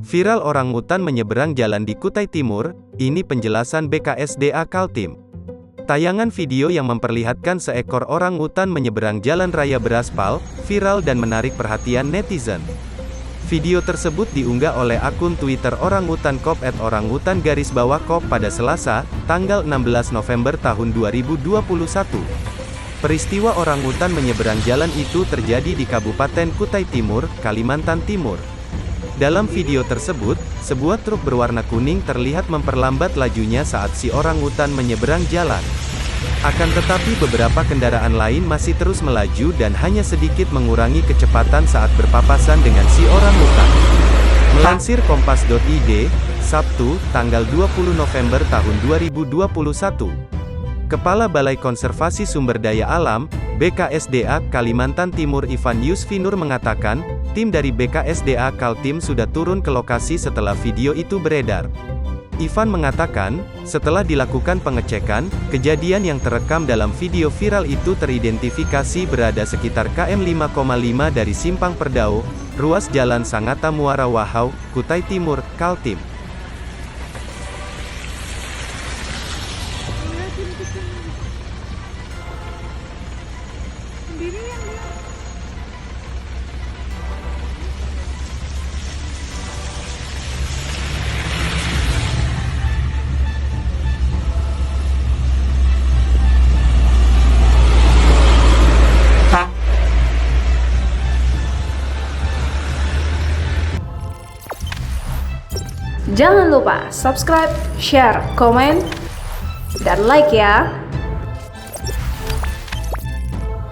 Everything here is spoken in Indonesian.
Viral orangutan menyeberang jalan di Kutai Timur, ini penjelasan BKSDA Kaltim. Tayangan video yang memperlihatkan seekor orangutan menyeberang jalan raya beraspal, viral dan menarik perhatian netizen. Video tersebut diunggah oleh akun Twitter orangutan_kop @orangutan_kop pada Selasa, tanggal 16 November tahun 2021. Peristiwa orangutan menyeberang jalan itu terjadi di Kabupaten Kutai Timur, Kalimantan Timur. Dalam video tersebut, sebuah truk berwarna kuning terlihat memperlambat lajunya saat si orangutan menyeberang jalan. Akan tetapi beberapa kendaraan lain masih terus melaju dan hanya sedikit mengurangi kecepatan saat berpapasan dengan si orangutan. Melansir kompas.id, Sabtu, tanggal 20 November tahun 2021. Kepala Balai Konservasi Sumber Daya Alam, BKSDA Kalimantan Timur Ivan Yusfinur mengatakan, tim dari BKSDA Kaltim sudah turun ke lokasi setelah video itu beredar. Ivan mengatakan, setelah dilakukan pengecekan, kejadian yang terekam dalam video viral itu teridentifikasi berada sekitar km 5,5 dari Simpang Perdau, ruas Jalan Sangatta Muara Wahau, Kutai Timur, Kaltim. Jangan lupa subscribe, share, komen, dan like ya.